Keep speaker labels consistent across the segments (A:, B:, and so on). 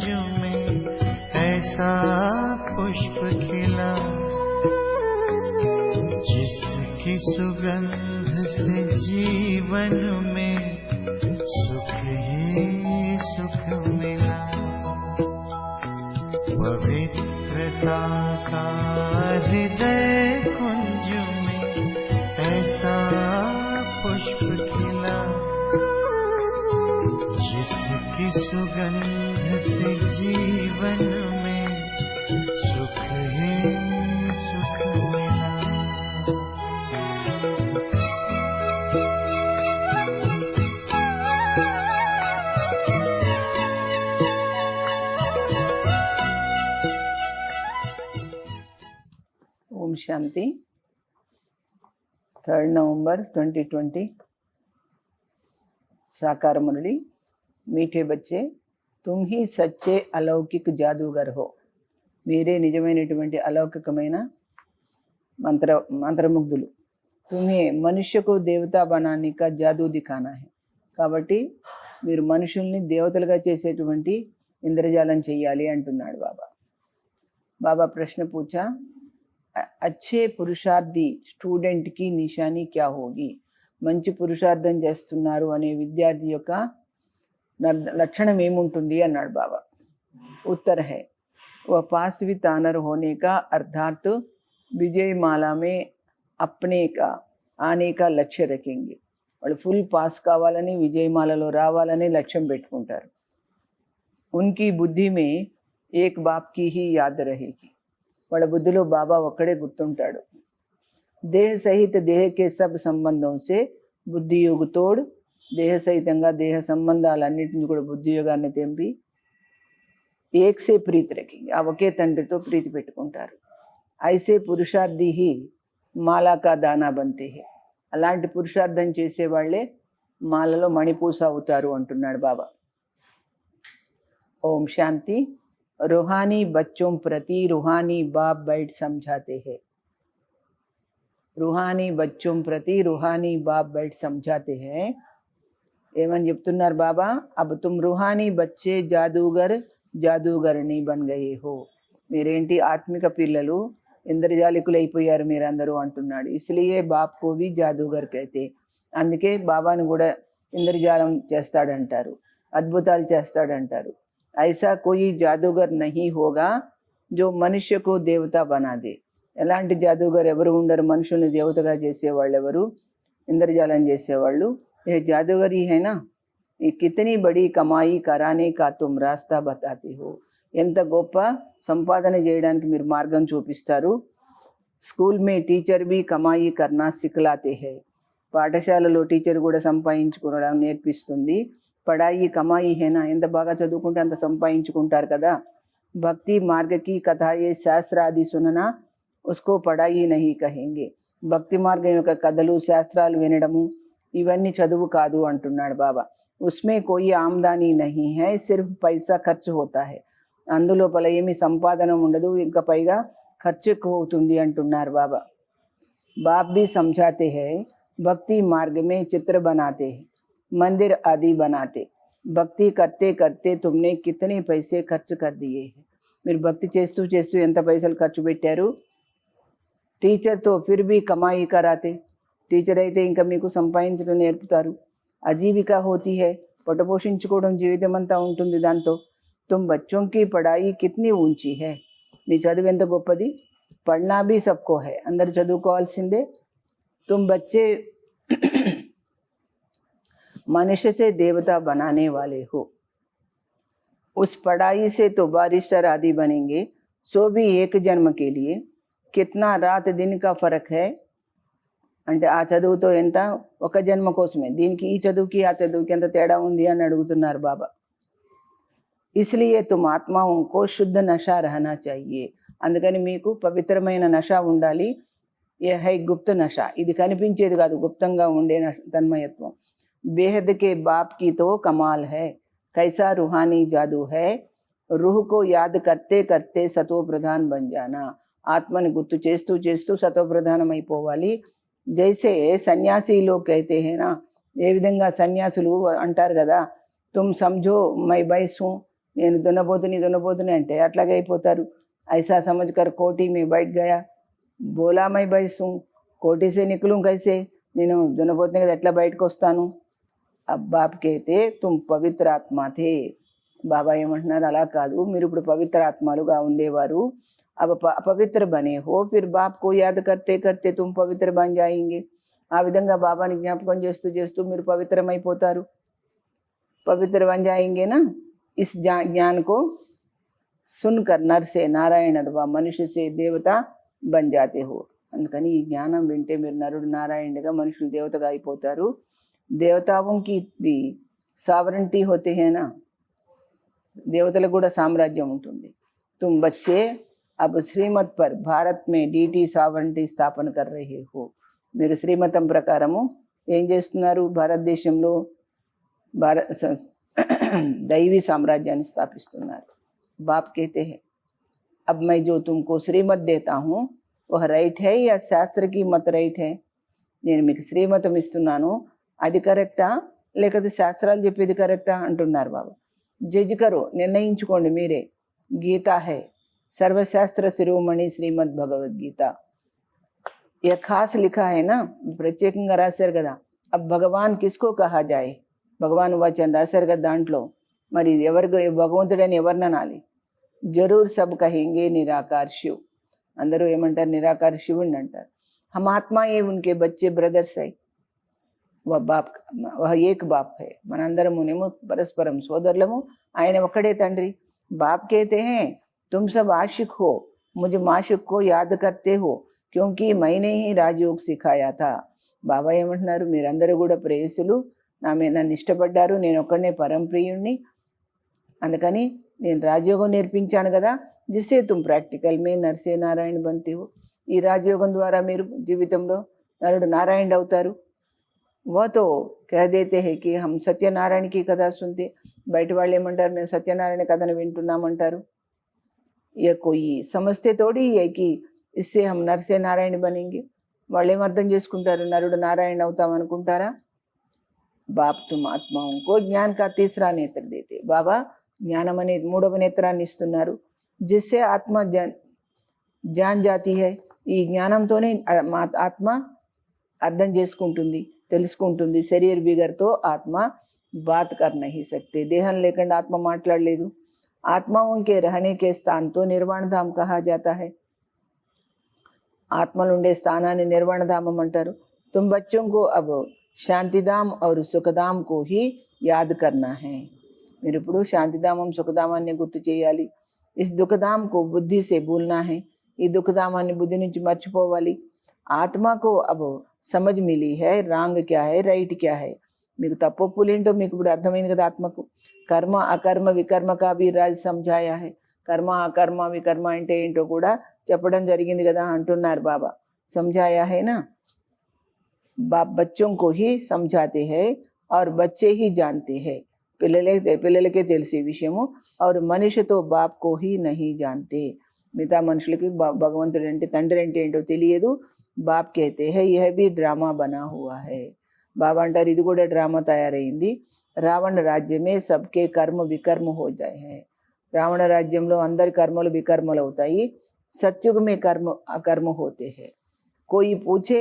A: कुंज में ऐसा पुष्प खिला, जिसकी सुगंध से जीवन में सुख ही सुख मिला। पवित्रता का हृदय कुंज में ऐसा पुष्प खिला, जिसकी सुगंध से जीवन में सुख ही सुख मिला।
B: ओम शांति। 3 नवंबर 2020 साकार मुरली। मीठे बच्चे, तुम ही सच्चे अलौकिक जादूगर हो। మీరే నిజమైనటువంటి అలౌకికమైన మంత్రముగ్ధులు। తుమ్హే మనుష్యకు దేవతా బనాన్ని కా జాదూ దిఖానా హై। కాబట్టి మీరు మనుషుల్ని దేవతలుగా చేసేటువంటి ఇంద్రజాలం చెయ్యాలి అంటున్నాడు బాబా। బాబా ప్రశ్న పూచా, అచ్చే పురుషార్థి స్టూడెంట్ కి నిశాని క్యా హోగి। మంచి పురుషార్థం చేస్తున్నారు అనే విద్యార్థి యొక్క లక్షణం ఏముంటుంది అన్నాడు బాబా। उत्तर है, वह पासवी तानर होने का अर्थात विजय माला में अपने का आने का लक्ष्य रखेंगे। వాళ్ళు ఫుల్ పాస్ కావాలని విజయమాలలో రావాలని లక్ష్యం పెట్టుకుంటారు। उनकी बुद्धि में एक बाप की ही याद रहेगी। వాళ్ళ బుద్ధిలో బాబా ఒక్కడే గుర్తుంటాడు। దేహ సహిత దేహకే సబ్ సంబంధం సే బుద్ధి యోగ తోడ్, దేహ సహితంగా దేహ సంబంధాలన్నింటినీ కూడా బుద్ధి యోగాన్ని తెంపి ఏక్ సే ప్రీతి రఖింగ్, ఆ ఒకే తండ్రితో ప్రీతి పెట్టుకుంటారు। ఐసే పురుషార్థి హి మాలా కా దానా బంతే హే, అలాంటి పురుషార్థం చేసేవాళ్లే మాలలో మణిపూస అవుతారు అంటున్నాడు బాబా। ఓం శాంతి। रूहानी बच्चों प्रति रूहानी बाप बैठ समझाते हैं। रूहानी बच्चों प्रति रूहानी बाप बैठ समझाते हैं। ఏమని చెప్తున్నారు బాబా, అబ్ తుమ్ रूहानी बच्चे जादूगर जादूगरनी बन गए हो। మీరేంటి ఆత్మిక పిల్లలు, ఇంద్రజాలికులు అయిపోయారు మీరందరూ అంటున్నాడు। ఇస్లియే బాప్ కో भी जादूगर कहते, అందుకే బాబాను కూడా ఇంద్రజాలం చేస్తాడంటారు, అద్భుతాలు చేస్తాడంటారు। ऐसा कोई जादूगर नहीं होगा जो मनुष्य को देवता बना दे। ఎలాంటి జాదూగర్ ఎవరు ఉండరు మనుషుల్ని దేవతగా చేసేవాళ్ళు ఎవరు, ఇంద్రజాలం చేసేవాళ్ళు। ये जादूगर ही है ना, ये कितनी बड़ी कमाई कराने का तुम रास्ता बताते हो। ఎంత గొప్ప సంపాదన చేయడానికి మీరు మార్గం చూపిస్తారు। స్కూల్ మే టీచర్ भी कमाई करना सिखलाते हैं। పాఠశాలలో టీచర్ కూడా సంపాదించుకోవడం నేర్పిస్తుంది। పడాయి కమాయి హేనా, ఎంత బాగా చదువుకుంటే అంత సంపాదించుకుంటారు కదా। భక్తి మార్గ की कथाएं శాస్త్ర ఆది సుననా उसको పడాయి नहीं कहेंगे। భక్తి మార్గం యొక్క కథలు శాస్త్రాలు వినడము ఇవన్నీ చదువు కాదు అంటున్నాడు బాబా। उसमें कोई आमदनी नहीं है, सिर्फ पैसा खर्च होता है। అందులోపల ఏమి సంపాదన ఉండదు, ఇంకా పైగా ఖర్చు ఎక్కువ అవుతుంది అంటున్నారు బాబా। बाप भी समझाते हैं, भक्ति मार्ग में चित्र बनाते हैं, मंदिर आदि बनाते। భక్తి करते करते तुमने कितने पैसे खर्च कर दिए हैं। మీరు భక్తి చేస్తూ చేస్తూ ఎంత పైసలు ఖర్చు పెట్టారు। టీచర్ తో ఫిర్ भी कमाई कराते, టీచర్ అయితే ఇంకా మీకు సంపాదించడం నేర్పుతారు। అజీవికా హోతీ హై, పొట్టపోషించుకోవడం జీవితం అంతా ఉంటుంది దాంతో। तुम बच्चों की पढ़ाई कितनी ऊंची है, మీ చదువు ఎంత గొప్పది। పढ़ना भी सबको है, అందరు చదువుకోవాల్సిందే। तुम बच्चे मनुष्य से देवता बनाने वाले हो। उस पढ़ाई से तो बारिस्टर आदि बनेंगे, सो भी एक जन्म के लिए। कितना रात दिन का फर्क है, అంటే ఆ చదువుతో ఎంత, ఒక జన్మ కోసమే। దీనికి ఈ చదువుకి ఆ చదువుకి ఎంత తేడా ఉంది అని అడుగుతున్నారు బాబా। इसलिए तुम आत्माओं को शुद्ध नशा रहना चाहिए, అందుకని మీకు పవిత్రమైన నష ఉండాలి। ये है गुप्त नशा, ఇది కనిపించేది కాదు, గుప్తంగా ఉండే తన్మయత్వం। बेहद के बाप की तो कमाल है, कैसा रूहानी जादू है। रूह को याद करते करते सतो प्रधान बन जाना, ఆత్మని గుర్తు చేస్తూ చేస్తూ సతో ప్రధానం అయిపోవాలి। జైసే సన్యాసీలో कहते हैं ना, ఏ విధంగా సన్యాసులు అంటారు కదా, तुम समझो मैं बैस हूँ, నేను దున్నపోతుని అంటే అట్లాగే అయిపోతారు. ऐसा समझकर कोटी में बैठ गया, बोला मैं बैसूं, कोटी से निकलूं कैसे, నేను దున్నపోతుని కదా ఎట్లా బయటకు వస్తాను. अब बाप कहते तुम पवित्र आत्मा थे. బాబా ఏమంటున్నారు, అలా కాదు, మీరు ఇప్పుడు పవిత్ర ఆత్మలుగా ఉండేవారు. अब పవిత్ర బనే హో, ఫిర్ బాప్ కో యాద్ కర్తే కర్తే తుమ్ పవిత్ర బన్ జాయింగే. ఆ విధంగా బాబాని జ్ఞాపకం చేస్తూ చేస్తూ మీరు పవిత్రమైపోతారు. पवित्र बन जाएंगे ना. इस ज्ञान को सुनकर नर से नारायण अथवा मनुष्य से देवता बन जाते हो. అందుకని ఈ జ్ఞానం వింటే మీరు నరుడు నారాయణుడిగా, మనుషులు దేవతగా అయిపోతారు. దేవతాओं की भी सावरंटी होते हैं ना, దేవతలకు కూడా సామ్రాజ్యం ఉంటుంది. तुम बच्चे अब श्रीमत पर भारत में डीटी सावरंटी स्थापन कर रहे हो. మీరు శ్రీమతం ప్రకారము ఏం చేస్తున్నారు, భారతదేశంలో दैवी साम्राज्याన్ని స్థాపిస్తున్నారు. बाप कहते हैं अब मैं जो तुमको श्रीमत देता हूँ वह राइट है या शास्त्र की मत राइट है. నేను మీకు శ్రీమతం ఇస్తున్నాను, అది కరెక్టా లేకపోతే శాస్త్రాలు చెప్పేది కరెక్టా అంటున్నారు బాబా. జడ్జ్ కరో, నిర్ణయించుకోండి మీరే. గీతా है सर्वशास्त्र शिरोमणि श्रीमद् भगवद्गीता. यह खास लिखा है ना, ప్రత్యేకంగా రాశారు కదా. अब भगवान किसको कहा जाए, భగవాన్ వచన్ రాశారు కదా దాంట్లో. మరి ఎవరికి భగవంతుడని ఎవరిని అనాలి. జరూర్ సబ్ కహేంగే నిరాకార్ శివ్. అందరూ ఏమంటారు, నిరాకార్ శివుణ్ణి అంటారు. हम आत्मा ये उनके बच्चे ब्रदर्स है, वह बाप वह एक बाप है. మనందరమునేమో పరస్పరం సోదరులము, ఆయన ఒక్కడే తండ్రి. बाप कहते हैं तुम सब आशिक हो, मुझे माशिक को याद करते हो क्योंकि मैंने ही राजयोग सिखाया था. బాబా ఏమంటున్నారు, మీరందరూ కూడా ప్రేయసులు, నన్ను ఇష్టపడ్డారు, నేను ఒక్కడనే పరంప్రియుణ్ణి, అందుకని నేను రాజయోగం నేర్పించాను కదా. జిస్సే తుమ్ ప్రాక్టికల్ మే నర్సే నారాయణ బంతే హో. ఈ రాజయోగం ద్వారా మీరు జీవితంలో నరుడు నారాయణ అవుతారు. वो तो कह देते हैं कि हम సత్యనారాయణ की కథ सुनते. బయట వాళ్ళు ఏమంటారు, మేము సత్యనారాయణ కథను వింటున్నామంటారు. ये कोई समझते थोड़ी है कि इससे हम నర్సే నారాయణ बनेंगे. వాళ్ళు ఏం అర్థం చేసుకుంటారు, నరుడు నారాయణ అవుతాం అనుకుంటారా. బాప్ తుమ్ ఆత్మాओं को ज्ञान का तीसरा नेत्र देते. బాబా జ్ఞానం అనే మూడవ నేత్రాన్ని ఇస్తున్నారు. జిస్సే ఆత్మ జాన్ జాతి హై. ఈ జ్ఞానంతోనే ఆత్మ అర్థం చేసుకుంటుంది, తెలుసుకుంటుంది. శరీర్ బిగర్తో ఆత్మ బాత్ కర్ నహీ సక్తే. దేహం లేకుండా ఆత్మ మాట్లాడలేదు. ఆత్మాओं के रहने के स्थान तो निर्वाण धाम कहा जाता है. ఆత్మలు ఉండే స్థానాన్ని నిర్వాణధామం అంటారు. तुम बच्चों को अब శాంతిధామ్ और సుఖధామ్ को ही याद करना है. మీరు ఇప్పుడు శాంతిధామం సుఖధామాన్ని గుర్తు చేయాలి. इस दुखधाम को बुद्धि से भूलना है. ఈ దుఃఖధామాన్ని బుద్ధి నుంచి మర్చిపోవాలి. ఆత్మ को अब समझ मिली है रांग क्या है రైట్ क्या है. మీకు తప్పొప్పులు ఏంటో మీకు ఇప్పుడు అర్థమైంది కదా ఆత్మకు. కర్మ అకర్మ వికర్మ కా భీ రాజ్ సమझाया है. కర్మ అకర్మ వికర్మ అంటే ఏంటో కూడా చెప్పడం జరిగింది కదా అంటున్నారు బాబా. समझाया है ना. बाप बच्चों को ही समझाते हैं और बच्चे ही जानते हैं. పిల్లలకే తెలిసే విషయము, और మనిషి तो बाप को ही नहीं जानते. మిగతా మనుషులకి భగవంతుడు అంటే తండ్రి అంటే ఏంటో తెలియదు. బాప్ कहते हैं यह भी ड्रामा बना हुआ है. బాబా అంటారు ఇది కూడా డ్రామా తయారైంది. రావణ రాజ్యమే సబ్కే కర్మ వికర్మ हो जाए हैं. రావణ రాజ్యంలో అందరి కర్మలు వికర్మలు అవుతాయి. सत्युग में कर्म अकर्म होते हैं. कोई पूछे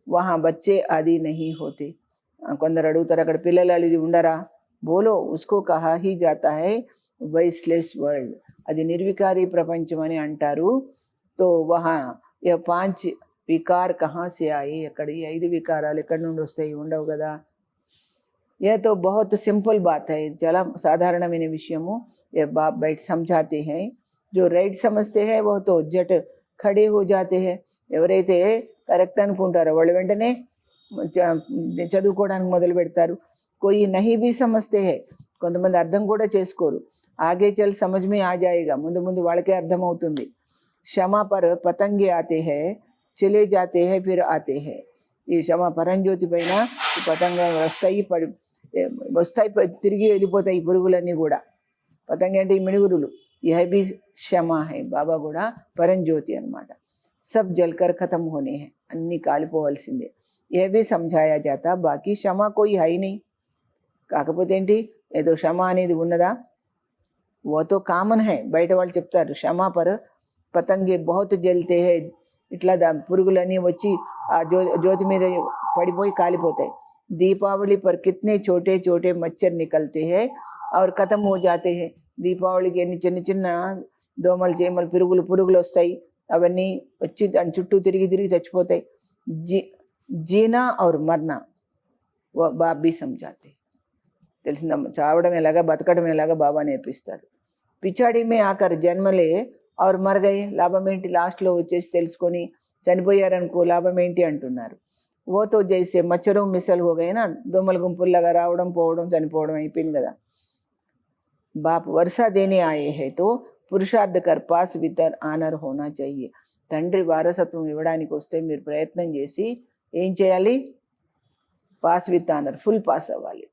B: वहाँ बच्चे आदि नहीं होते. కొందరు అడుగుతారు అక్కడ పిల్లలు అది ఉండరా. బోలో उसको कहा ही जाता है वॉइसलेस वर्ल्ड. అది నిర్వికారి ప్రపంచం అని అంటారు. तो वहाँ यह 5 विकार कहाँ से आए. అక్కడ ఈ 5 వికారాలు ఎక్కడి నుండి వస్తాయి, ఉండవు కదా. यह तो बहुत सिंपल बात है, చాలా సాధారణమైన విషయము. ये बाप बैठ समझाते हैं. जो राइट समझते हैं वो तो झट खड़े हो जाते हैं. ఎవరైతే కరెక్ట్ అనుకుంటారో వాళ్ళు వెంటనే చదువుకోవడానికి మొదలు పెడతారు. कोई नहीं भी समझते हैं. కొంతమంది అర్థం కూడా చేసుకోరు. आगे चल समझ में आ जाएगा. ముందు ముందు వాళ్ళకే అర్థం అవుతుంది. क्षमा पर पतंगे आते हैं, चले जाते हैं, फिर आते हैं. ఈ క్షమ పరంజ్యోతి పైన పతంగ వస్తాయి తిరిగి వెళ్ళిపోతాయి పురుగులన్నీ కూడా. పతంగి అంటే ఈ మిణుగురులు. यह भी क्षमा है. బాబా కూడా పరంజ్యోతి అన్నమాట. सब जलकर खत्म होने हैं. అన్ని కాలిపోవలసిందే. यह भी समझाया जाता बाकी क्षमा कोई है ही नहीं. కాకపోతే ఏంటి, ఏదో క్షమ అనేది ఉన్నదా. वो तो కామన్ है బయట వాళ్ళు చెప్తారు క్షమా पर పతంగే बहुत జల్తే है ఇట్లా పురుగులన్నీ వచ్చి ఆ జ్యోతి మీద పడిపోయి కాలిపోతాయి दीपावली पर कितने छोटे छोटे मच्छर निकलते हैं और खत्म हो जाते हैं దీపావళి కి ఎన్ని చిన్న చిన్న దోమలు చేమలు పురుగులు వస్తాయి అవన్నీ వచ్చి దాని చుట్టూ తిరిగి చచ్చిపోతాయి జీనా और मरना वो बाप भी समझाते తెలిసిందమ్మా చావడం ఎలాగా బతకడం ఎలాగా బాబా నేర్పిస్తారు పిచాడి మే ఆకర్ జన్మలే और मर गए లాభం ఏంటి లాస్ట్లో వచ్చేసి తెలుసుకొని చనిపోయారనుకో లాభం ఏంటి అంటున్నారు वो तो जैसे मच्छरों मिसल हो गए ना దోమల గుంపుల్లాగా రావడం పోవడం చనిపోవడం అయిపోయింది కదా बाप वर्षा देने आए हैं तो పురుషార్థ कर पास वितर आनर होना चाहिए తండ్రి వారసత్వం ఇవ్వడానికి వస్తే మీరు ప్రయత్నం చేసి ఏం చేయాలి pass with honour full pass అవ్వాలి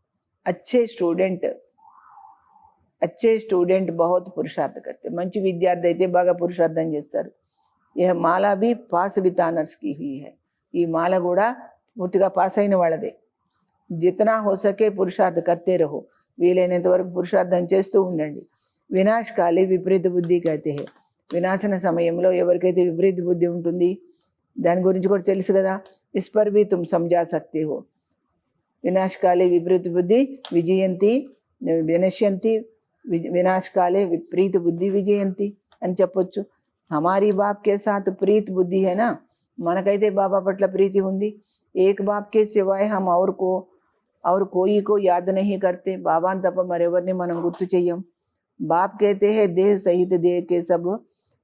B: अच्छे स्टूडेंट बहुत पुरुषार्थ करते మంచి విద్యార్థి అయితే బాగా పురుషార్థం చేస్తారు यह माला भी पास विथ आनर्स की हुई है ఈ మాల కూడా పూర్తిగా పాస్ అయిన వాళ్ళదే జితనా హో సకే పురుషార్థ కర్తే రహో వీలైనంత వరకు పురుషార్థం చేస్తూ ఉండండి వినాశకాలి విపరీత బుద్ధి కైతే హే వినాశన సమయంలో ఎవరికైతే విపరీత బుద్ధి ఉంటుంది దాని గురించి కూడా తెలుసు కదా ఇస్ పర్ భీ తుమ్ సమझा सकते हो వినాశకాలే విపరీత బుద్ధి విజయంతి వినశ్యంతి వినాశకాలే విపరీత బుద్ధి విజయంతి అని చెప్పొచ్చు हमारी बाप के साथ प्रीत बुद्धि है ना మనకైతే బాబా పట్ల ప్రీతి ఉంది ఏక్ బాప్ కే సివాయ్ హమ్ और कोई को याद नहीं करते బాబా తప్ప మరెవరిని మనం గుర్తు చెయ్యం బాప్ कहते हैं देह सहित देह के सब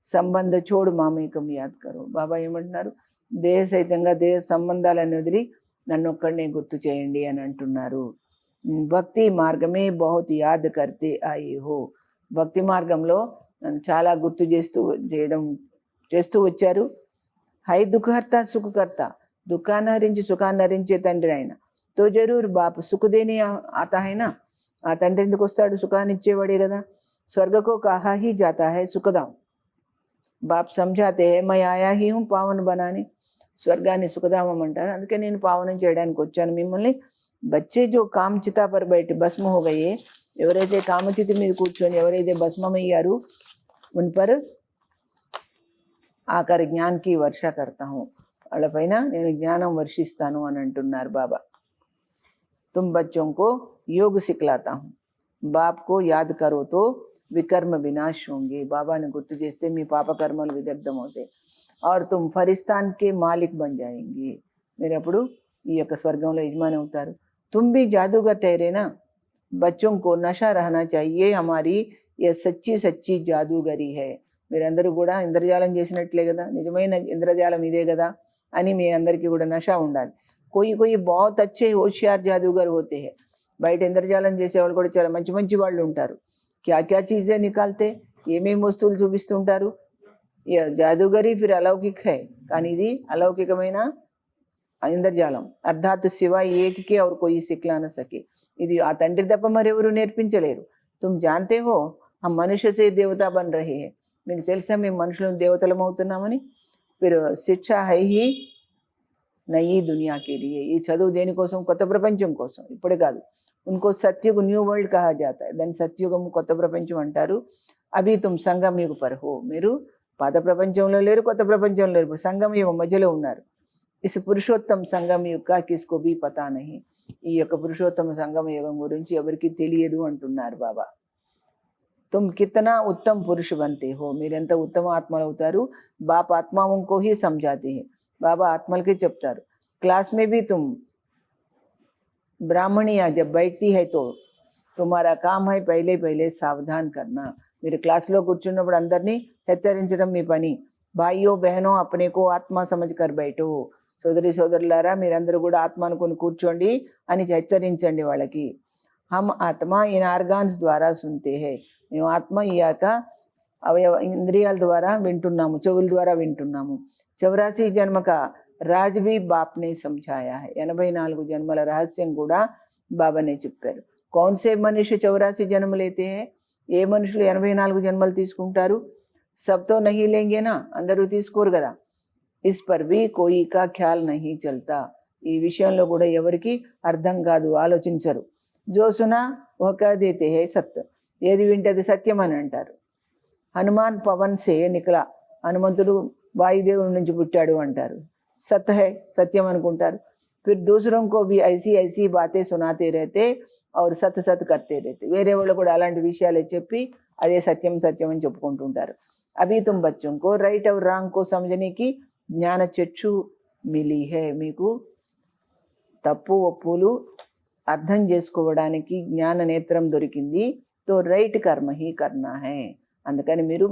B: సంబంధ छोड़ మామేకం యాద్ కరో బాబా ఏమంటున్నారు దేహ సహితంగా దేహ సంబంధాలను వదిలి నన్ను ఒక్కడినే గుర్తు చేయండి అని అంటున్నారు భక్తి మార్గమే బహుత్ యాద్ కర్తే ఆయే హో భక్తి మార్గంలో నన్ను చాలా గుర్తు చేస్తూ వచ్చారు హై దుఃఖహర్త సుఖకర్త దుఃఖాన్ని హరించి సుఖాన్ని హరించే తండ్రి ఆయన తో జరూర్ బాప్ సుఖదేని ఆతా హైనా ఆ తండ్రి ఎందుకు వస్తాడు సుఖాన్ని ఇచ్చేవాడే కదా స్వర్గకో కహా హీ జాతా హై సుఖదాం బాప్ సమझाते हैं मैं आया ही हूँ पावन बनाने స్వర్గాన్ని సుఖధామం అంటారు అందుకే నేను పావనం చేయడానికి వచ్చాను మిమ్మల్ని బచ్చే జో కామచితా పర్ బయట భస్మ హో గయే ఎవరైతే కామచితి మీద కూర్చొని ఎవరైతే భస్మమయ్యారు ఉన్ పర్ ఆకర్ జ్ఞాన్కి వర్ష కర్తా హూ వాళ్ళపైన నేను జ్ఞానం వర్షిస్తాను అని అంటున్నారు బాబా తుమ్ బచ్చోं को योग सिखलाता हूँ बाप को याद करो तो వికర్మ వినాశ్ होंगे బాబాని గుర్తు చేస్తే మీ పాపకర్మలు విదగ్ధం అవుతాయి और तुम फरिस्तान के मालिक बन जाएंगे మీరు అప్పుడు ఈ యొక్క స్వర్గంలో యజమాని అవుతారు तुम भी जादूगर ठहरे ना बच्चों को नशा रहना चाहिए हमारी ये सच्ची जादूगरी है మీరందరూ కూడా ఇంద్రజాలం చేసినట్లే కదా నిజమైన ఇంద్రజాలం ఇదే కదా అని మీ అందరికీ కూడా నష ఉండాలి कोई बहुत अच्छे होशियार जादूगर होते हैं బయట ఇంద్రజాలం చేసేవాళ్ళు కూడా చాలా మంచి వాళ్ళు ఉంటారు क्या चीज़ें निकालते ఏమేమి వస్తువులు చూపిస్తుంటారు జాదూగరీ ఫిర్ అలౌకిక్ హై కానీ ఇది అలౌకికమైన ఇంద్రజాలం అర్థాత్ శివ ఏకికే और कोई सिखला न सके ఇది ఆ తండ్రి తప్ప మరెవరు నేర్పించలేరు तुम जानते हो हम मनुष्य से देवता बन रहे हैं మీకు తెలుసా మేము మనుషులను దేవతలం అవుతున్నామని ఫిర్ శిక్ష హై హీ నయీ దునియా కే లియే ఈ చదువు దేనికోసం కొత్త ప్రపంచం కోసం ఇప్పుడే కాదు उनको सत्युग न्यू वर्ल्ड कहा जाता है దాన్ని సత్యుగం కొత్త ప్రపంచం అంటారు అభి తుమ్ సంగమ యుగ పర్ హో మీరు పాత ప్రపంచంలో లేరు కొత్త ప్రపంచంలో లేరు సంగమ యుగం మధ్యలో ఉన్నారు ఇస్ పురుషోత్తమ సంగమ యుగ కా కిస్కో భీ పతా నహీ ఈ యొక్క పురుషోత్తమ సంగమ యుగం గురించి ఎవరికి తెలియదు అంటున్నారు బాబా తుమ్ కితనా ఉత్తమ పురుష బంతే హో మీరెంత ఉత్తమ ఆత్మలు అవుతారు బాప్ ఆత్మాओं को ही समझाते हैं బాబా ఆత్మలకే చెప్తారు क्लास में भी तुम ब्राह्मणिया जब बैठती है तो तुम्हारा काम है पहले सावधान करना మీరు క్లాస్లో కూర్చున్నప్పుడు అందరినీ హెచ్చరించడం మీ పని భాయ్యో బహనో అప్నే కో ఆత్మ సమझ कर बैठो సోదరులారా మీరందరూ కూడా ఆత్మ అనుకొని కూర్చోండి అని హెచ్చరించండి వాళ్ళకి హమ్ ఆత్మ ఇన్ ఆర్గాన్స్ ద్వారా సున్తే హై మేము ఆత్మ ఈ యొక్క అవయవ ఇంద్రియాల ద్వారా వింటున్నాము చెవుల ద్వారా వింటున్నాము 84 జన్మ का राज भी बाप ने समझाया है 84 जन्मल रहस्यम కూడా బాబానే చెప్పారు कौन से मनुष्य 84 जन्म लेते हैं ఏ మనుషులు 84 జన్మలు తీసుకుంటారు सब तो नहीं लेंगे ना అందరూ తీసుకోరు కదా इस पर भी कोई का ख्याल नहीं चलता ఈ విషయంలో కూడా ఎవరికి అర్థం కాదు ఆలోచించరు जो सुना वह कह देते हैं सत्य ఏది వింటే అది సత్యం అని అంటారు. హనుమాన్ పవన్ సే నికలా, హనుమంతుడు వాయుదేవుడి నుంచి పుట్టాడు అంటారు. సత్ హై, సత్యం అనుకుంటారు. फिर दूसरों को भी ऐसी ऐसी बातें सुनाते रहते और సత్ సత్ करते रहते. వేరే వాళ్ళు కూడా అలాంటి విషయాలే చెప్పి అదే సత్యం సత్యం అని చెప్పుకుంటుంటారు. అభి తుమ్ బచ్చోं को రైట్ और రాంగ్ को समझने की జ్ఞాన చక్షు మిలీ హై. మీకు తప్పు ఒప్పులు అర్థం చేసుకోవడానికి జ్ఞాన నేత్రం దొరికింది. తో రైట్ కర్మ హీ కర్నా హై. అందుకని మీరు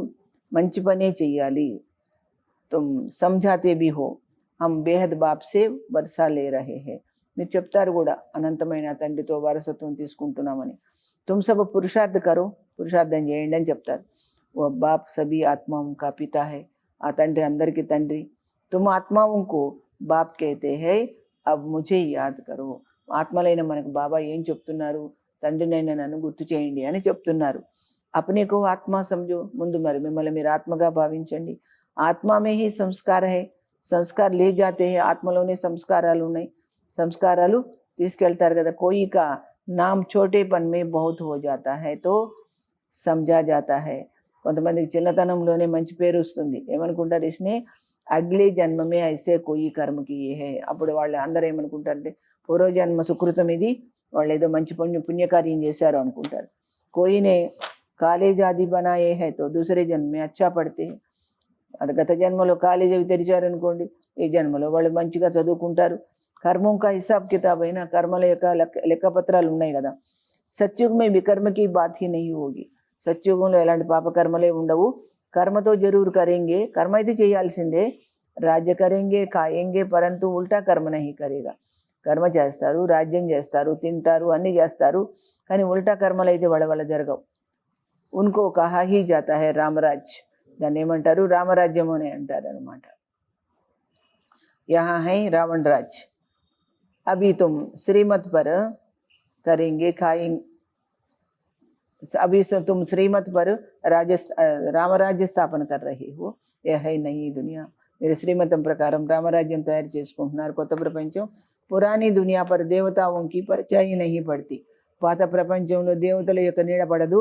B: మంచి పనే చెయ్యాలి. తుమ్ సమझाते भी हो హమ్ బేహద్ బాప్ సే వరసా లే రహే హే. మీరు చెప్తారు కూడా అనంతమైన తండ్రితో వారసత్వం తీసుకుంటున్నామని. తుమ్ సబ్ పురుషార్థ కరో, పురుషార్థం చేయండి అని చెప్తారు. ఓ బాప్ సభీ ఆత్మాओं का पिता है, ఆ తండ్రి అందరికీ తండ్రి. తుమ్ ఆత్మాओं को బాప్ कहते हैं, अब मुझे याद करो. ఆత్మలైన మనకు బాబా ఏం చెప్తున్నారు, తండ్రినైనా నన్ను గుర్తు చేయండి అని చెప్తున్నారు. అప్నేకో ఆత్మ సమझो, ముందు మరి మిమ్మల్ని మీరు ఆత్మగా భావించండి. ఆత్మ మే హీ సంస్కార హై, సంస్కార్ లే జాతే హై. ఆత్మలోనే సంస్కారాలు ఉన్నాయి, సంస్కారాలు తీసుకెళ్తారు కదా. కోయి కా నామ్ చోటే పన్ మే బహుత్ హో జాతా హై తో సమझा జాతా హై. కొంతమందికి చిన్నతనంలోనే మంచి పేరు వస్తుంది. ఏమనుకుంటారు, ఇస్నే అగ్లే జన్మమే ఐసే కోయి కర్మ కియే హై. అప్పుడు వాళ్ళు అందరూ ఏమనుకుంటారంటే పూర్వజన్మ సుకృతం ఇది, వాళ్ళు ఏదో మంచి పుణ్యకార్యం చేశారు అనుకుంటారు. కోయినే కాలేజ్ ఆది బనాయే హై తో దూసరే జన్మే అచ్చా పడితే, అది గత జన్మలో కాలేజ్ అవి తెరిచారు అనుకోండి, ఈ జన్మలో వాళ్ళు మంచిగా చదువుకుంటారు. కర్మం కా హిసాబ్ కితాబ్ అయినా కర్మల యొక్క లెక్కపత్రాలు ఉన్నాయి కదా. సత్యుగ్ మే వికర్మకి బాత్ హీ నహీ హోగి. సత్యుగంలో ఎలాంటి పాపకర్మలే ఉండవు. కర్మతో జరూర్ కరేంగే, కర్మ అయితే చేయాల్సిందే. రాజ్య కరేంగే ఖాయేంగే పరంతు ఉల్టా కర్మ నహీ కరేగా. కర్మ చేస్తారు, రాజ్యం చేస్తారు, తింటారు, అన్నీ చేస్తారు, కానీ ఉల్టా కర్మలు అయితే వాళ్ళ వల్ల జరగవు. ఉన్కో కహా హీ జాతా హై రామరాజ్. దాన్ని ఏమంటారు, రామరాజ్యం అని అంటారు అనమాట. యహా హై రావణ్ రాజ్. అభి తుమ్ శ్రీమత్ పర్ కరేంగే ఖాయింగ్, अभी से तुम श्रीमत पर రామరాజ్య స్థాపన कर रहे हो. यह है नई दुनिया. మీరు శ్రీమతం ప్రకారం రామరాజ్యం తయారు చేసుకుంటున్నారు, కొత్త ప్రపంచం. పురాణీ దునియా పర్ దేవతాओंकी परछाई नहीं पड़ती. పాత ప్రపంచంలో దేవతల యొక్క నీడ పడదు.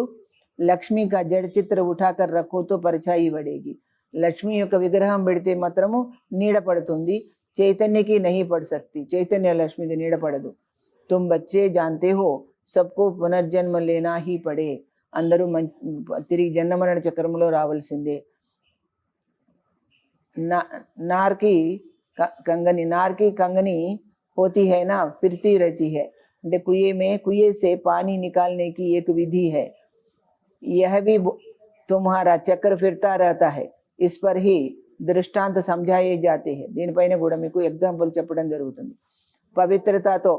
B: లక్ష్మీ కా జడ్ చిత్ర ఉఠాకర్ రఖో తో परछाई పడేగి. లక్ష్మి యొక్క విగ్రహం పెడితే మాత్రము నీడ పడుతుంది, చైతన్యకి నహీ పడ సక్తి. చైతన్య లక్ష్మికి నీడ పడదు. తుమ్ బచ్చే జాంతే హో సబ్కో పునర్జన్మ లేనా హీ పడే. అందరూ తిరిగి జన్మమరణ చక్రంలో రావాల్సిందే. నార్కి కంగని होती है ना, फिरती रहती है. అంటే कुएं से पानी निकालने की एक विधि है. यह भी तुम्हारा चक्र फिरता रहता है. इस पर ही दृष्टांत समझाए जाते हैं. దీనిపైన కూడా మీకు ఎగ్జాంపుల్ చెప్పడం జరుగుతుంది. పవిత్రతతో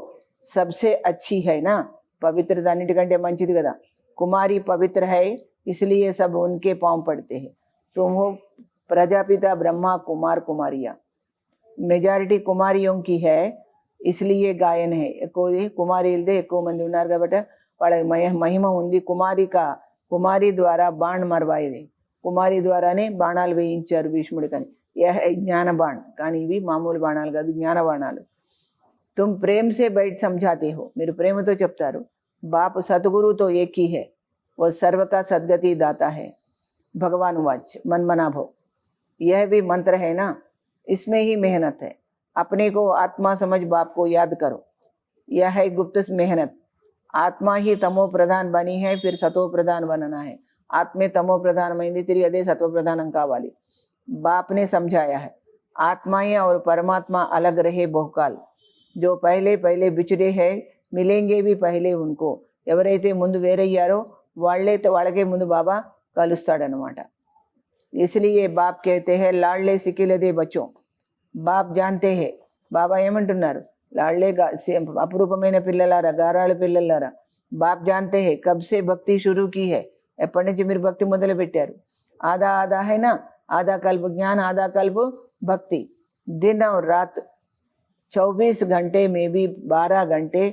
B: सबसे अच्छी है ना, పవిత్రత అన్నిటికంటే మంచిది కదా. కుమారి పవిత్ర है, इसलिए सब उनके पांव पड़ते हैं. तुम हो प्रजापिता ब्रह्मा कुमार कुमारियाँ. మెజారిటీ కుమారియోं की है, इसलिए గాయన్ है. ఎక్కువ కుమారీలదే ఎక్కువ మంది ఉన్నారు కాబట్టి వాళ్ళ మహిమ ఉంది. కుమారి ద్వారా బాణ్ మరవాయి. కుమారి ద్వారానే బాణాలు వేయించారు భీష్ముడికని. జ్ఞాన బాణ్, కానీ ఇవి మామూలు బాణాలు కాదు, జ్ఞాన బాణాలు. तुम प्रेम से बैठ समझाते हो. మీరు ప్రేమతో చెప్తారు. बाप सतगुरु तो एक ही है, वो सर्व का सदगति दाता है. भगवान वाच मन मना भव. यह भी मंत्र है ना, इसमें ही मेहनत है. अपने को आत्मा समझ बाप को याद करो. यह है गुप्त मेहनत. आत्मा ही तमो प्रधान बनी है, फिर सतो प्रधान बनना है. आत्मे तमो प्रधानమైంది, తిరిగి అదే సత్వ ప్రధానం కావాలి. बाप ने समझाया है, आत्माएं और परमात्मा अलग रहे बहुकाल. जो पहले पहले बिछड़े हैं मिलेंगे भी पहले उनको. ఎవరైతే ముందు వేరయ్యారో వాళ్ళకే ముందు బాబా కలుస్తాడనమాట. इसलिए बाप कहते हैं लाडले सिकिलदे बच्चों. బాప్ జాంతే హే. బాబా ఏమంటున్నారు, లాడ్లే అపురూపమైన పిల్లలారా, గారాల పిల్లలారా, బాప్ జాంతే హే కబ్ సే భక్తి షురూ కీ హై. ఎప్పటి నుంచి మీరు భక్తి మొదలు పెట్టారు. ఆधा आधा है ना, आधा कल्प ज्ञान आधा कल्प भक्ति. दिन और रात 24 घंटे में भी 12 घंटे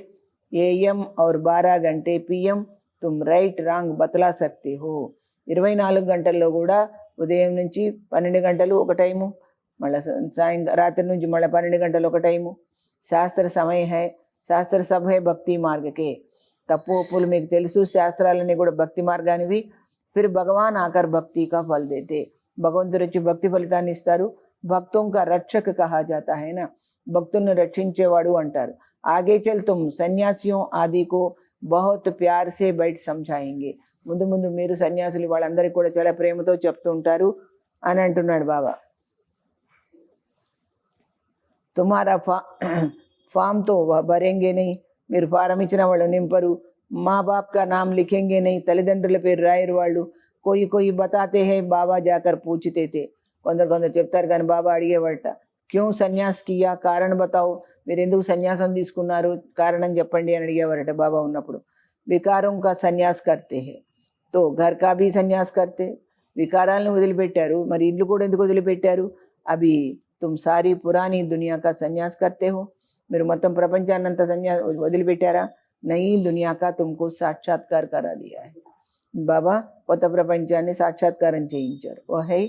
B: AM और 12 घंटे PM तुम राइट రాంగ్ బతలా సక్తే హో. 24 గంటల్లో కూడా ఉదయం నుంచి 12 గంటలు ఒక టైము, మళ్ళీ రాత్రి నుంచి మళ్ళీ 12 గంటలు ఒక టైము. శాస్త్ర సమయ హై, శాస్త్ర సబ్ హై భక్తి మార్గకే. తప్పు ఒప్పులు మీకు తెలుసు, శాస్త్రాలన్నీ కూడా భక్తి మార్గానివి. फिर भगवान आकर भक्ति का फल देते, భగవంతుడు వచ్చి భక్తి ఫలితాన్ని ఇస్తారు. భక్తుం కా రక్షక కహా జాతా హై నా, భక్తులను రక్షించేవాడు అంటారు. ఆగే చల్ తుమ్ సన్యాసియోं ఆది కో బహుత్ ప్యార్ సే బైట్ సమझाएंगे, ముందు ముందు మీరు సన్యాసులు వాళ్ళందరికీ కూడా చాలా ప్రేమతో చెప్తూ ఉంటారు అని అంటున్నాడు బాబా. తుమారా ఫామ్ తో భరేంగే నహీ, మీరు ఫారం ఇచ్చిన వాళ్ళు నింపరు. మా బాప్ కా నామ్ లిఖేంగే నహీ, తల్లిదండ్రుల పేరు రాయరు వాళ్ళు. కోయి కోయి బతాతే హై బాబా జాకర్ పూछते थे, కొందరు చెప్తారు కానీ బాబా అడిగేవాట. క్యూ సన్యాస్ కియా, కారణం బతావు, మీరు ఎందుకు సన్యాసం తీసుకున్నారు, కారణం చెప్పండి అని అడిగేవారట బాబా ఉన్నప్పుడు. వికారం కా సన్యాస్ కర్తే హే తో ఘర్ కా భీ సన్యాస్ కర్తే, వికారాలను వదిలిపెట్టారు, మరి ఇల్లు కూడా ఎందుకు వదిలిపెట్టారు. అభి తుమ్ సారీ పురాణీ దునియా కా సన్యాస్ కర్తే హో, మీరు మొత్తం ప్రపంచాన్నంతా వదిలిపెట్టారా. నయీ దునియా కా తుమ్కో సాక్షాత్కార్ కరా దియా హై, బాబా కొత్త ప్రపంచాన్ని సాక్షాత్కారం చేయించారు. ఓ హై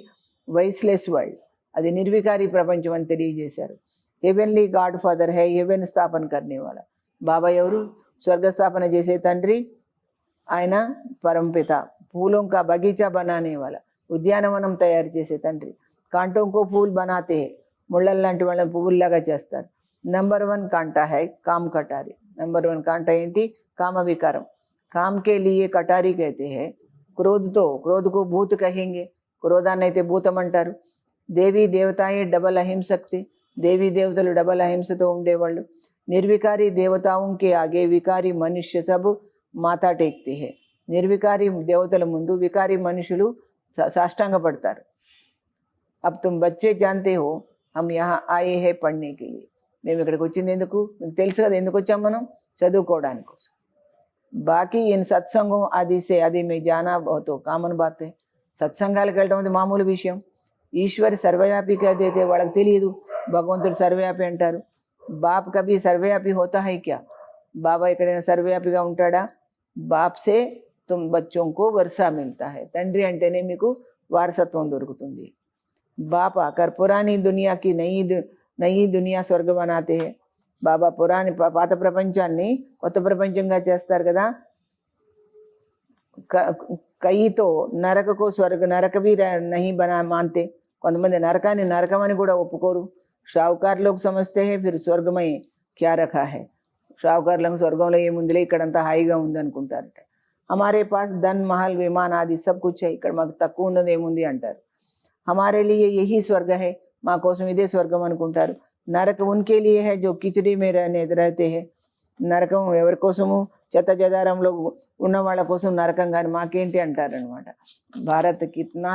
B: వైస్లెస్ వరల్డ్, అది నిర్వికారి ప్రపంచం అని తెలియజేశారు. హెవెన్లీ గాడ్ ఫాదర్ హై, హెవెన్ స్థాపన కర్నేవాళ్ళ బాబా ఎవరు, స్వర్గ స్థాపన చేసే తండ్రి ఆయన. పరంపిత ఫూలోం కా బగీచా బనానే వాళ్ళ, ఉద్యానవనం తయారు చేసే తండ్రి. కాంటోం కో ఫూల్ బనాతే, ముళ్ళల్ లాంటి వాళ్ళని పువ్వుల్లాగా చేస్తారు. నంబర్ 1 కాంటా హై కామ్ కటారి, నంబర్ 1 కాంటా ఏంటి, కామ వికారం. काम के लिए कटारी कहते हैं. क्रोध को भूत कहेंगे, क्रोधाన్ని అయితే భూతం అంటారు. దేవీ దేవతాయే డబల్ అహింసక్తి, దేవీ దేవతలు డబల్ అహింసతో ఉండేవాళ్ళు. నిర్వికారి దేవతాओं के आगे विकारी मनुष्य सब माथा टेकते हैं, నిర్వికారి దేవతల ముందు వికారి మనుషులు సాష్టాంగ పడతారు. अब तुम बच्चे जानते हो हम यहाँ आए हैं पढ़ने के लिए, మేము ఇక్కడికి వచ్చింది ఎందుకు మీకు తెలుసు కదా, ఎందుకు వచ్చాం మనం, చదువుకోవడానికి కోసం. బాకీ ఇన్ సత్సంగం ఆది సే అది మీ జానా బహుతో కామన్ బాత్ హై, సత్సంగాలకు వెళ్ళడం అది మామూలు విషయం. ఈశ్వరి సర్వవ్యాపి కైతే వాళ్ళకి తెలియదు, భగవంతుడు సర్వవ్యాపి అంటారు. బాప్ కభీ సర్వవ్యాపి హోతా హై క్యా, బాబా ఎక్కడైనా సర్వవ్యాపిగా ఉంటాడా. బాప్ సే తుమ్ బచ్చోం కో వర్షా మిల్తా హై, తండ్రి అంటేనే మీకు వారసత్వం దొరుకుతుంది. బాప్ ఆకర్ పురాణీ దునియాకి నయీ దునియా స్వర్గ బనాతే హై, బాబా పురాణి పాత ప్రపంచాన్ని కొత్త ప్రపంచంగా చేస్తారు కదా. కయితో నరకకు స్వర్గ నరకవి నహీ బనా మాన్తే, కొంతమంది నరకాన్ని నరకం అని కూడా ఒప్పుకోరు. షావుకార్ లోక్ సమస్తే హే ఫిర్ స్వర్గమై క్యా రఖా హై, షావుకార్లకు స్వర్గంలో ఏముందిలే ఇక్కడంతా హాయిగా ఉంది అనుకుంటారట. హమారే పాస్ ధన్ మహల్ విమాన్ ఆది సబ్ కుచ్ హై, ఇక్కడ మాకు తక్కువ ఉన్నది ఏముంది అంటారు. హమారే లియే యహీ స్వర్గ హై, మా కోసం ఇదే స్వర్గం అనుకుంటారు. నరక ఉన్కే లియే హై జో కిచడీ మే रहते हैं, నరకం ఎవరి కోసము, చెత్త చెదారంలో ఉన్న వాళ్ళ కోసం నరకం, కానీ మాకేంటి అంటారనమాట. భారత్ కిత్నా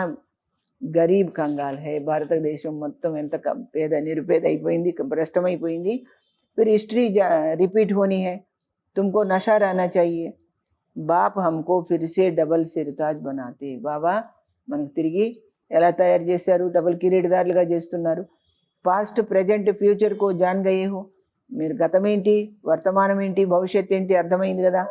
B: గరీబ్ కంగాల్ హై, భారతదేశం మొత్తం ఎంత పేద నిరుపేద అయిపోయింది, భ్రష్టమైపోయింది. Phir history repeat honey high, తుమ్కో Nasha रहना चाहिए. బాప్ హమ్కో ఫిర్ సే డబల్ సిర్తాజ్ బనాతే, బాబా మనకు తిరిగి ఎలా తయారు చేశారు, డబల్ కిరీటదారులుగా చేస్తున్నారు. పాస్ట్ ప్రజెంట్ ఫ్యూచర్ కో జాన్ గయే హో, మీరు గతం ఏంటి వర్తమానం ఏంటి భవిష్యత్ ఏంటి అర్థమైంది కదా.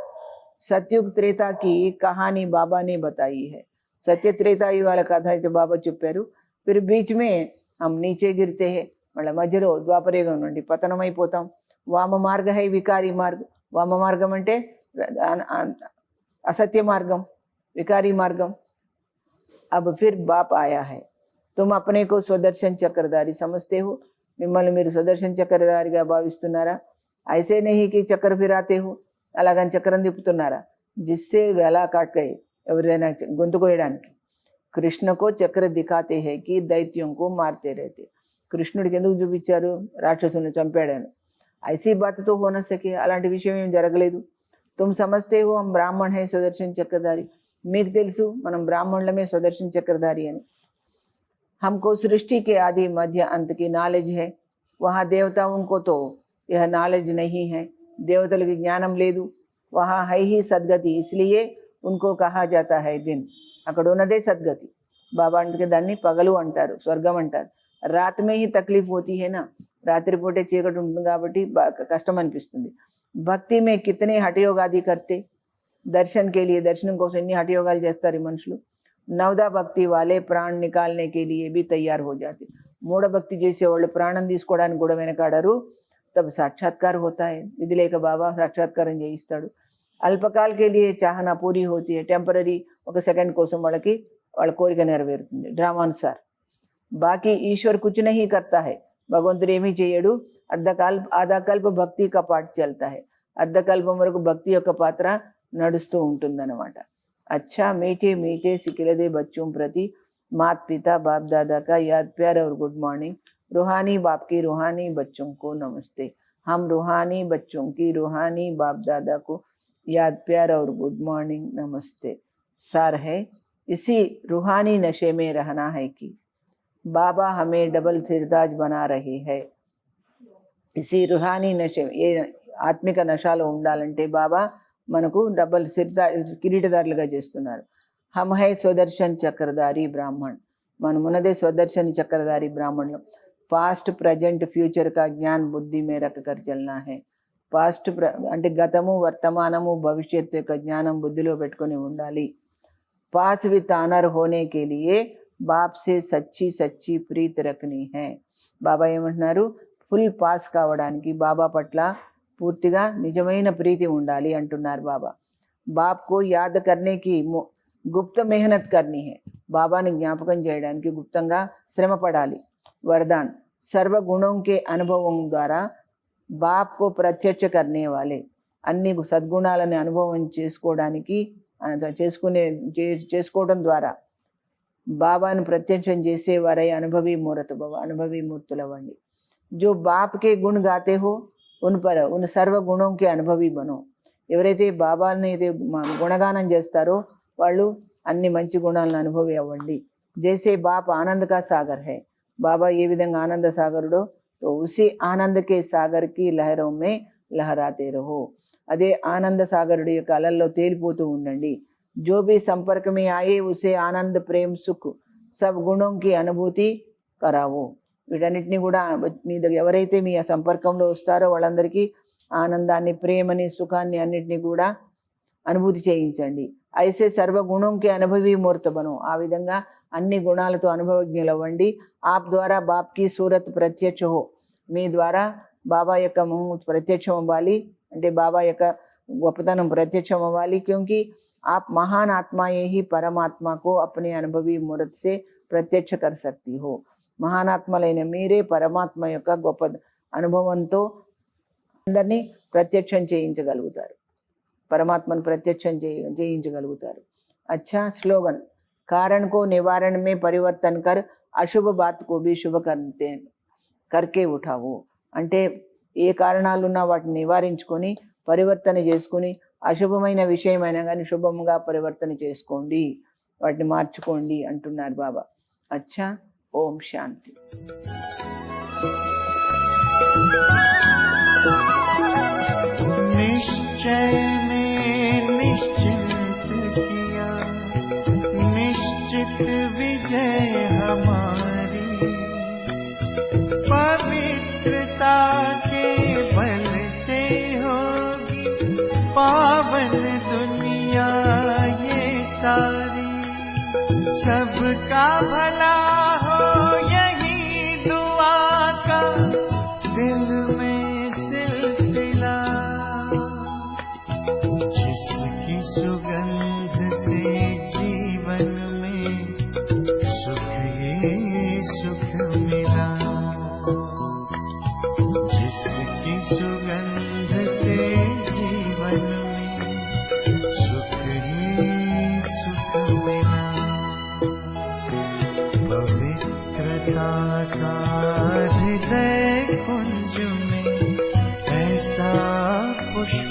B: సత్యుగ్ త్రేతాకి కహానీ బాబానే బతాయి హై, సత్య త్రేతాయి వాళ్ళ కథ అయితే బాబా చెప్పారు. ఫిర్ బీచ్ మే హమ్ నీచే గిరితే హై, వాళ్ళ మధ్యలో ద్వాపరయుగం నుండి పతనమైపోతాం. వామ మార్గ హై వికారీ మార్గం, వామ మార్గం అంటే असत्य मार्गम, विकारी मार्गम. अब फिर बाप आया है, तुम अपने को स्वदर्शन चक्रधारी समझते हो, మిమ్మల్ని మీరు సుదర్శన్ చక్రధారిగా భావిస్తున్నారా. ఐసే నహీ కి చక్ర ఫిరాతే హో, అలాగని చక్రం తిప్పుతున్నారా. జిస్సే గలా కాట్కాయి, ఎవరిదైనా గొంతు కోయడానికి. కృష్ణకో చక్ర దిఖాతే హై కి దైత్యంకో మారుతే రేతే, కృష్ణుడికి ఎందుకు చూపించారు, రాక్షసుని చంపాడని. ఐసీ బాతతో హోన సకే, అలాంటి విషయం ఏం జరగలేదు. तुम समझते हो हम ब्राह्मण है सुदर्शन चक्रधारी, మీకు తెలుసు మనం బ్రాహ్మణులమే సుదర్శన్ చక్రధారి అని. हमको सृष्टि के आदि मध्य अंत की नॉलेज है, वहाँ देवताओं को तो यह नॉलेज नहीं है, देवतलకి జ్ఞానం లేదు. वहाँ है ही सद्गति, इसलिए उनको कहा जाता है दिन, అక్కడ ఉన్నదే సద్గతి. బాబా అంటే దాన్ని పగలు అంటారు, స్వర్గం అంటారు. रात में ही तकलीफ होती है ना, రాత్రిపూటే చీకటి ఉంటుంది కాబట్టి కష్టం అనిపిస్తుంది. భక్తి మే కితనే హఠయోగాది కర్తే, దర్శన్ కే లియే దర్శనం కోసం ఎన్ని హఠయోగాలు చేస్తారు ఈ మనుషులు. నవదా భక్తి వాలే ప్రాణ్ నికాల్నే కే లియే భీ తయారు హో జాతే, మూఢ భక్తి చేసేవాళ్ళు ప్రాణం తీసుకోవడానికి కూడా వెనకాడరు. తబ్ సాక్షాత్కార్ హోతా హై, ఇది లేక బాబా సాక్షాత్కారం చేయిస్తాడు. అల్పకాల के लिए चाहना पूरी होती है, టెంపరరీ ఒక సెకండ్ కోసం వాళ్ళ కోరిక నెరవేరుతుంది డ్రామానుసార్. బాకీ ఈశ్వర్ కుచ్ నహీ కర్తా హై, భగవంతుడు ఏమీ చేయడు. ఆధాకల్ప భక్తి కా పాఠ చల్తా హై, అర్ధకల్పం వరకు భక్తి యొక్క పాత్ర నడుస్తూ ఉంటుందన్నమాట. अच्छा मीठे मीठे सिखिलदे बच्चों प्रति माता पिता बाप दादा का याद प्यार और गुड मॉर्निंग. रूहानी बाप की रूहानी बच्चों को नमस्ते. हम रूहानी बच्चों की रूहानी बाप दादा को याद प्यार और गुड मॉर्निंग नमस्ते. सार है इसी रूहानी नशे में रहना है कि बाबा हमें डबल सिरताज बना रहे हैं. इसी रूहानी नशे ये ఆత్మిక నశాలో ఉండాలంటే బాబా మనకు డబల్ కిరీటదారులుగా చేస్తున్నారు. హమ్ హై స్వదర్శన్ చక్రధారి బ్రాహ్మణ్, మనమున్నదే స్వదర్శన్ చక్రధారి బ్రాహ్మణులు. పాస్ట్ ప్రజెంట్ ఫ్యూచర్ కా జ్ఞాన్ బుద్ధి మే రఖ కర్ చల్నా హై. పాస్ట్ అంటే గతము వర్తమానము భవిష్యత్తు యొక్క జ్ఞానం బుద్ధిలో పెట్టుకొని ఉండాలి. పాస్ విత్ ఆనర్ హోనే కే లియే బాప్ సే సచ్చి సచ్చి ప్రీతి రఖనీ హై. బాబా ఏమంటున్నారు, ఫుల్ పాస్ కావడానికి బాబా పట్ల పూర్తిగా నిజమైన ప్రీతి ఉండాలి అంటున్నారు బాబా. బాప్కు యాద్ కర్నేకి గుప్త మెహనత్ కర్నీ హై, బాబాని జ్ఞాపకం చేయడానికి గుప్తంగా శ్రమ పడాలి. వరదాన్ సర్వగుణం కే అనుభవం ద్వారా బాప్కు ప్రత్యక్ష కర్నే వాలే, అన్ని సద్గుణాలని అనుభవం చేసుకోవడం ద్వారా బాబాను ప్రత్యక్షం చేసేవారై అనుభవీ మూర్త భవ, అనుభవీ మూర్తులవ్వండి. जो बाप के गुण गाते हो उन पर उन सर्व गुणों के అనుభవి బనో. ఎవరైతే బాబాని అయితే గుణగానం చేస్తారో వాళ్ళు అన్ని మంచి గుణాలను అనుభవి అవ్వండి. జైసే బాప్ ఆనంద్ కా సాగర్ హై, బాబా ఏ విధంగా ఆనంద సాగరుడో తో ఉసి ఆనంద్ కే సాగర్ కి లహరోं में लहराते रहो, అదే ఆనంద సాగరుడి యొక్క అలల్లో తేలిపోతూ ఉండండి. जो भी संपर्क में आए उसे आनंद प्रेम सुख सब गुणों की अनुभूति करावो. వీటన్నిటిని కూడా మీ దగ్గర ఎవరైతే మీ సంపర్కంలో వస్తారో వాళ్ళందరికీ ఆనందాన్ని ప్రేమని సుఖాన్ని అన్నిటినీ కూడా అనుభూతి చేయించండి. ఐసే సర్వగుణంకి అనుభవీ మూర్త బను, ఆ విధంగా అన్ని గుణాలతో అనుభవజ్ఞులు అవ్వండి. ఆప్ ద్వారా బాప్కి సూరత్ ప్రత్యక్ష హో, మీ ద్వారా బాబా యొక్క ప్రత్యక్షం అవ్వాలి, అంటే బాబా యొక్క గొప్పతనం ప్రత్యక్షం అవ్వాలి. క్యూంకి आप महान आत्माएं ही परमात्मा को अपने अनुभवी मूर्त से प्रत्यक्ष कर सकती हो. మహానాత్మలైన మీరే పరమాత్మ యొక్క గొప్ప అనుభవంతో అందరినీ ప్రత్యక్షం చేయించగలుగుతారు, పరమాత్మను ప్రత్యక్షం చేయించగలుగుతారు. अच्छा स्लोगन कारण को निवारण में परिवर्तन कर अशुभ बात को भी शुभ करके उठाओ. అంటే ఏ కారణాలున్నా వాటిని నివారించుకొని పరివర్తన చేసుకొని అశుభమైన విషయమైనా కానీ శుభంగా పరివర్తన చేసుకోండి, వాటిని మార్చుకోండి అంటున్నారు బాబా. అచ్చా, ఓం శాంతి.
A: निश्चय में निश्चिंत किया, निश्चित विजय हमारी, पवित्रता के बल से होगी पावन दुनिया ये सारी. सबका भला हो यही दुआ का दिल में सिलसिला, जिसकी सुगंध से जीवन में सुख ये सुख मिला, जिसकी सुगंध से जीवन में सुख ये सुख मिला. पवित्रता का हृदय कुंज में ऐसा पुष्प